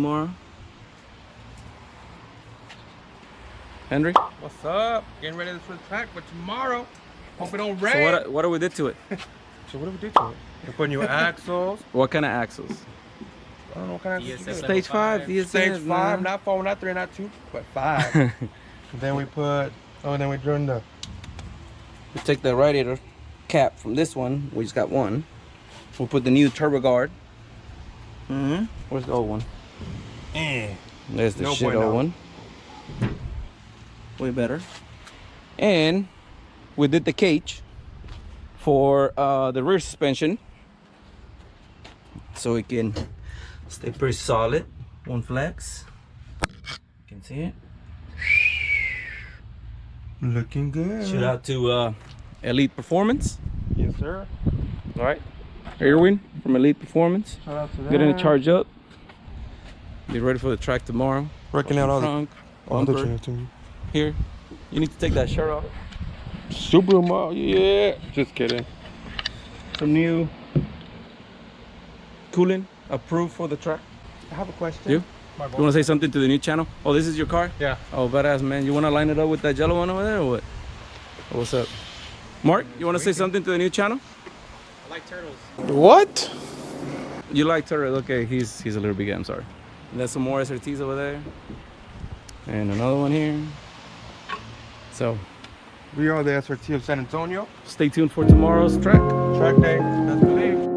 tomorrow. Henry? What's up? Getting ready for the track for tomorrow. Hope it don't rain. So what do we do to it? So what do we do to it? We're putting new axles. What kind of axles? I don't know what kind of axles. Stage 5. Stage 5, not 4, not 3, not 2, but 5. Then we put, then we drill the. We take the radiator cap from this one. We just got one. We'll put the new turbo guard. Where's the old one? There's the shit old one. Way better. And we did the cage for the rear suspension, so it can stay pretty solid. One flex. You can see it. Looking good. Shout out to Elite Performance. Yes, sir. All right. Erwin from Elite Performance. Shout out to that. Getting it charged up. Be ready for the track tomorrow. Working out all trunk, the here. You need to take that shirt off. Subaru model, yeah. Just kidding. Some new cooling approved for the track. I have a question. You want to say something to the new channel? Oh, this is your car? Yeah. Oh, badass, man. You want to line it up with that yellow one over there or what? Oh, what's up? Mark, you want to say something to the new channel? I like turtles. What? You like turtles? Okay, he's a little big. I'm sorry. And there's some more SRTs over there. And another one here. So We are the SRT of San Antonio. stay tuned for tomorrow's track. Track day, best believe.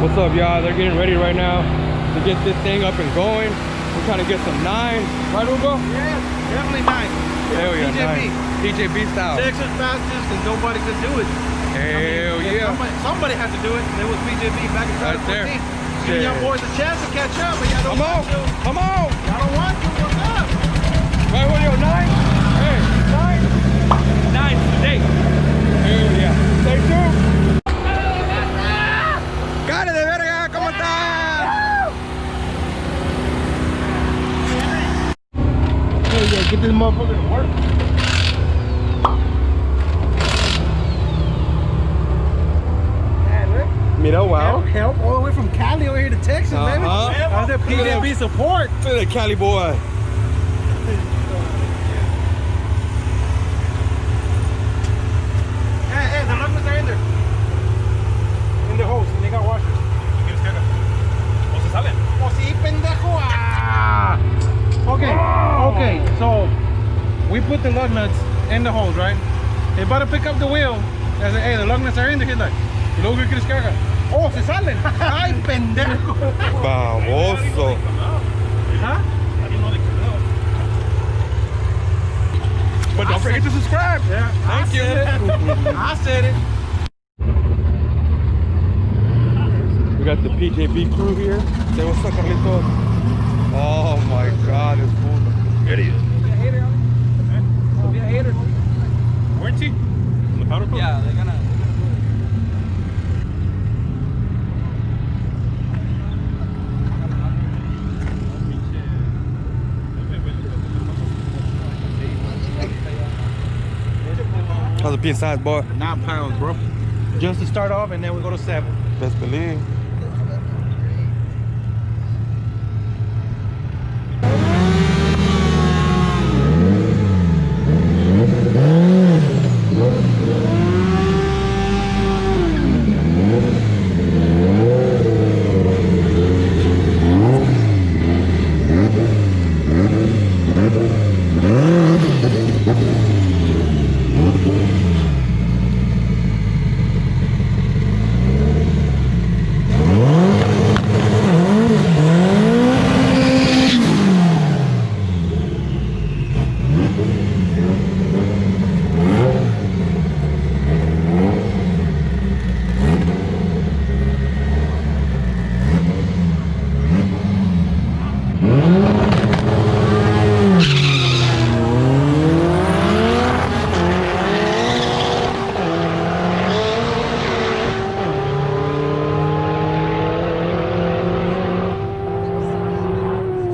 What's up, y'all? They're getting ready right now to get this thing up and going. We're trying to get some 9s. Right, Hugo? Yeah, definitely 9. Hell yeah, PJB. 9. PJB style. Texas fastest and nobody could do it. Hell yeah. Somebody had to do it. It was PJB back in 2014. Right there. Giving y'all boys a chance to catch up, but y'all don't want to. Come on. Y'all don't want to. What's up? Right, Julio, 9? Hey, 9? 9 today. Hell yeah. Stay tuned. ¡Cara de verga! ¿Cómo estás? Hey, yeah, get this motherfucker to work. Mira, wow. Help all the way from Cali over here to Texas, baby. How's that PJB support? Look at that Cali boy. Hey, the numbers are in there. in the hose, and they got washers. ¿O se salen? Oh, sí, pendejo. Ah. Okay, so we put the lug nuts in the hose, right? They about to pick up the wheel. I said, hey, the lug nuts are in there. He's like, y luego que descarga. Oh, se salen. Ay, pendejo. Baboso. Huh? I didn't know they could out. But don't forget to subscribe. Yeah, Thank you. I said it. We got the PJB crew here. Say what's up, Carlitos. Oh my God, it's full. Idiot. Be a hater, Be a hater. Weren't he? On the powder coat? Yeah, they're gonna. How's the pin size, boy? 9 pounds, bro. Just to start off, and then we go to 7. Best believe.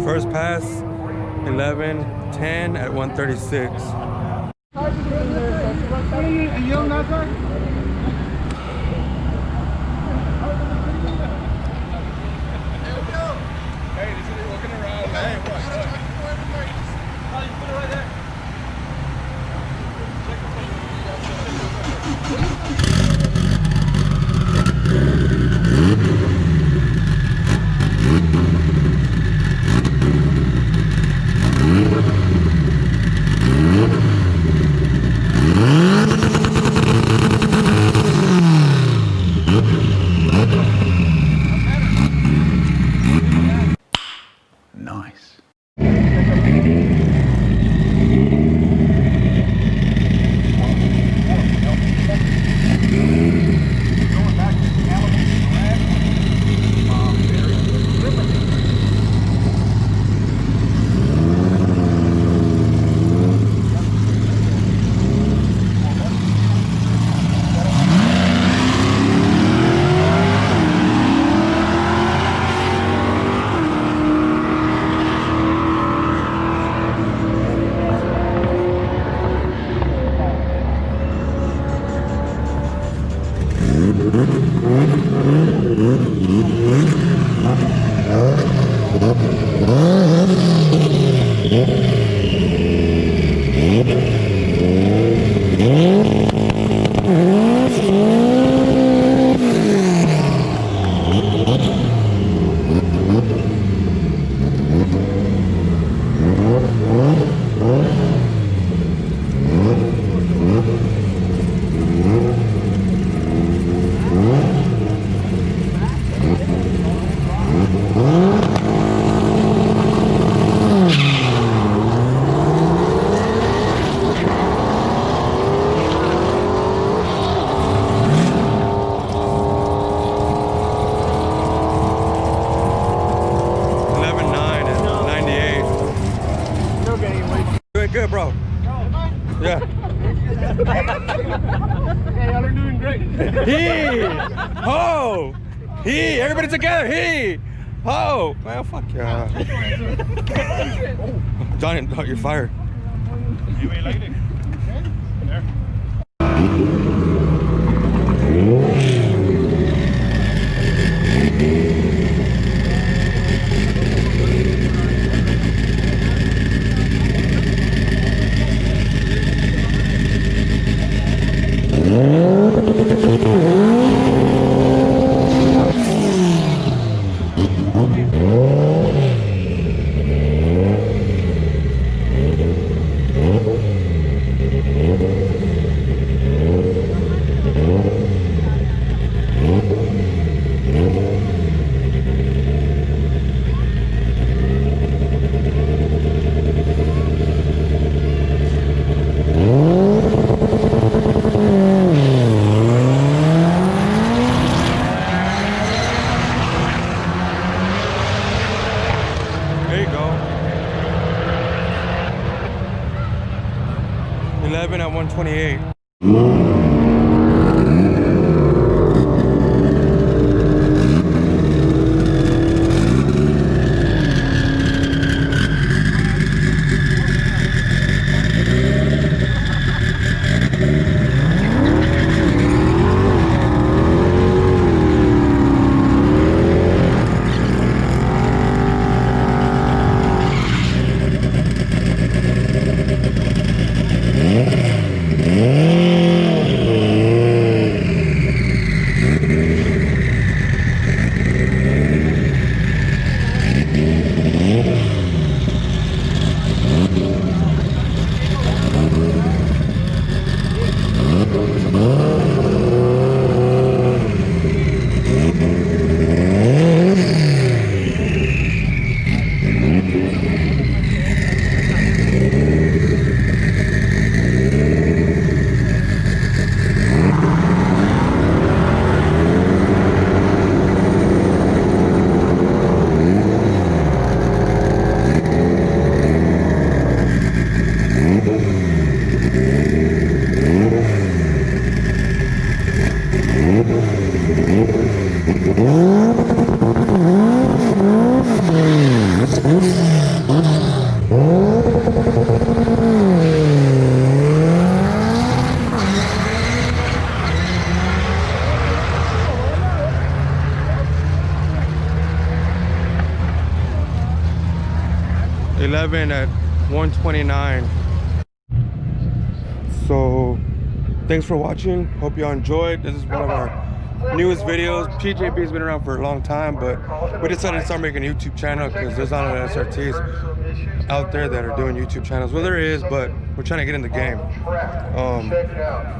First pass, 11:10 at 136. Hey, this is walking around. Hey, what? Oh, you put it right there. Nice. Good, bro. Yeah. Hey, y'all are doing great. He, ho, he, everybody together. He, ho, man, fuck yeah. Johnny, you're fired. You ain't like it? There. 11 at 128. At 129. So thanks for watching. Hope y'all enjoyed. This is one of our newest videos. PJB has been around for a long time, but we decided to start making a YouTube channel because there's not enough SRTs out there that are doing YouTube channels. Well, there is, but we're trying to get in the game.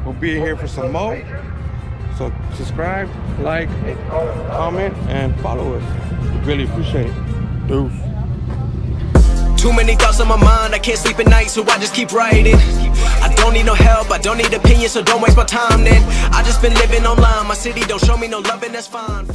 We'll be here for some more. So subscribe, like, comment, and follow us. Really appreciate it. Deuce. Too many thoughts on my mind, I can't sleep at night, so I just keep writing. I don't need no help, I don't need opinions, so don't waste my time then. I just been living online, my city don't show me no love and that's fine.